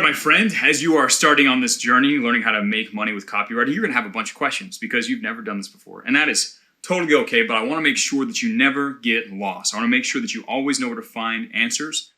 my friend, as you are starting on this journey, learning how to make money with copywriting, you're going to have a bunch of questions because you've never done this before. And that is totally okay, but I want to make sure that you never get lost. I want to make sure that you always know where to find answers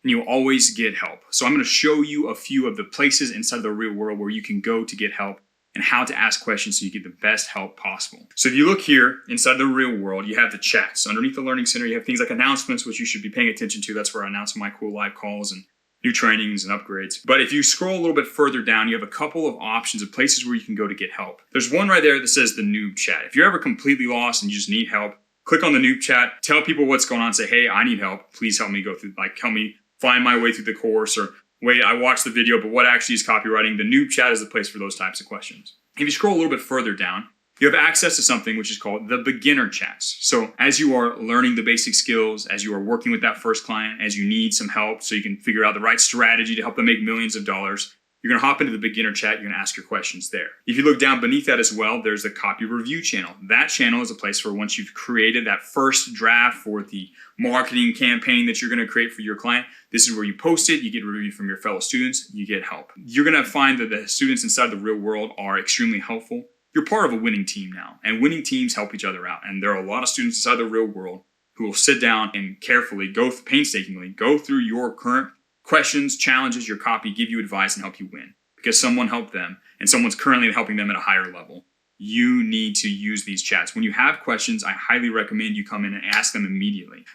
and you always get help. So I'm going to show you a few of the places inside the real world where you can go to get help and how to ask questions so you get the best help possible. So if you look here inside the real world, you have the chats. Underneath the Learning Center, you have things like announcements, which you should be paying attention to. That's where I announce my cool live calls and new trainings and upgrades. But if you scroll a little bit further down, you have a couple of options of places where you can go to get help. There's one right there that says the noob chat. If you're ever completely lost and you just need help, click on the noob chat, tell people what's going on, say, hey, I need help. Please help me go through, help me find my way through the course, or wait, I watched the video, but what actually is copywriting? The noob chat is the place for those types of questions. If you scroll a little bit further down, you have access to something which is called the beginner chats. So as you are learning the basic skills, as you are working with that first client, as you need some help so you can figure out the right strategy to help them make millions of dollars, you're going to hop into the beginner chat. You're going to ask your questions there. If you look down beneath that as well, there's the copy review channel. That channel is a place where once you've created that first draft for the marketing campaign that you're going to create for your client, this is where you post it, you get a review from your fellow students, you get help. You're going to find that the students inside the real world are extremely helpful. You're part of a winning team now, and winning teams help each other out. And there are a lot of students inside the real world who will sit down and carefully, painstakingly go through your current questions, challenges, your copy, give you advice, and help you win. Because someone helped them, and someone's currently helping them at a higher level. You need to use these chats. When you have questions, I highly recommend you come in and ask them immediately.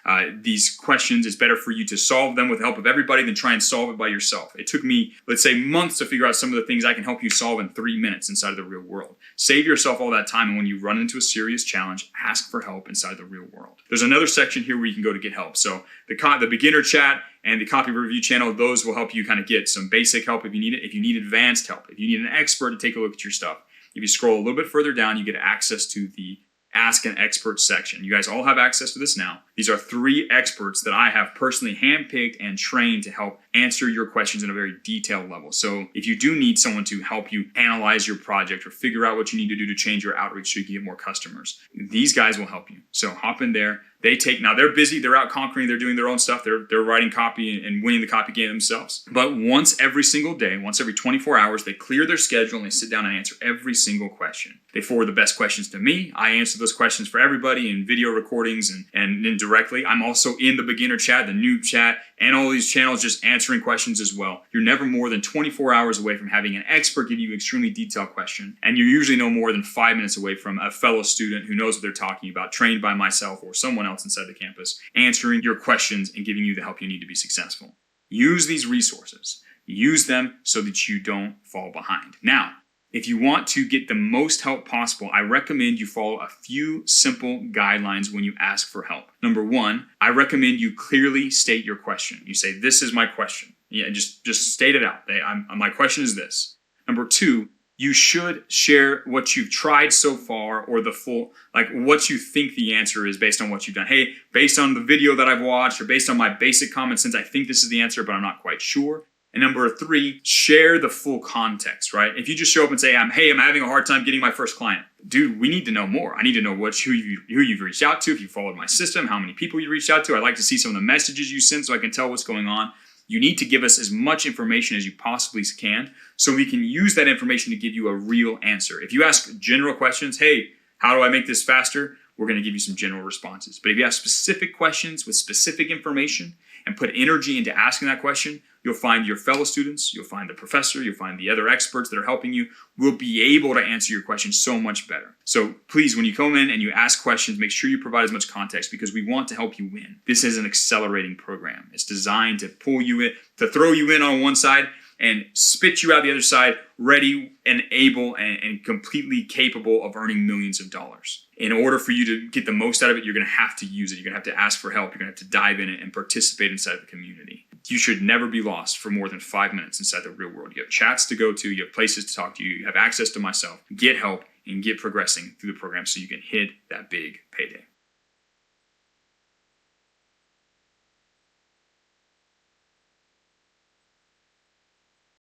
These questions, it's better for you to solve them with the help of everybody than try and solve it by yourself. It took me, let's say, months to figure out some of the things I can help you solve in 3 minutes inside of the real world. Save yourself all that time, and when you run into a serious challenge, ask for help inside the real world. There's another section here where you can go to get help. So the beginner chat and the copy review channel, those will help you kind of get some basic help if you need it. If you need advanced help, if you need an expert to take a look at your stuff. If you scroll a little bit further down, you get access to the Ask an Expert section. You guys all have access to this now. These are 3 experts that I have personally handpicked and trained to help answer your questions in a very detailed level. So if you do need someone to help you analyze your project or figure out what you need to do to change your outreach so you can get more customers, these guys will help you. So hop in there. Now they're busy, they're out conquering, they're doing their own stuff, they're writing copy and winning the copy game themselves. But once every single day, once every 24 hours, they clear their schedule and they sit down and answer every single question. They forward the best questions to me. I answer those questions for everybody in video recordings and indirectly. I'm also in the beginner chat, the noob chat, and all these channels just answering questions as well. You're never more than 24 hours away from having an expert give you an extremely detailed question. And you're usually no more than 5 minutes away from a fellow student who knows what they're talking about, trained by myself or someone else inside the campus, answering your questions and giving you the help you need to be successful. Use these resources. Use them so that you don't fall behind. Now, if you want to get the most help possible, I recommend you follow a few simple guidelines when you ask for help. Number 1, I recommend you clearly state your question. You say, this is my question. Yeah, just state it out. My question is this. Number 2, you should share what you've tried so far or the full, what you think the answer is based on what you've done. Hey, based on the video that I've watched or based on my basic common sense, I think this is the answer, but I'm not quite sure. And number 3, share the full context, right? If you just show up and say, I'm having a hard time getting my first client. Dude, we need to know more. I need to know who you've reached out to, if you followed my system, how many people you reached out to. I'd like to see some of the messages you sent so I can tell what's going on. You need to give us as much information as you possibly can so we can use that information to give you a real answer. If you ask general questions, hey, how do I make this faster? We're going to give you some general responses. But if you ask specific questions with specific information and put energy into asking that question, you'll find your fellow students, you'll find the professor, you'll find the other experts that are helping you will be able to answer your question so much better. So please, when you come in and you ask questions, make sure you provide as much context because we want to help you win. This is an accelerating program. It's designed to pull you in, to throw you in on one side and spit you out the other side, ready and able and completely capable of earning millions of dollars. In order for you to get the most out of it, you're going to have to use it. You're going to have to ask for help. You're going to have to dive in it and participate inside the community. You should never be lost for more than 5 minutes inside the real world. You have chats to go to. You have places to talk to. You have access to myself. Get help and get progressing through the program so you can hit that big payday.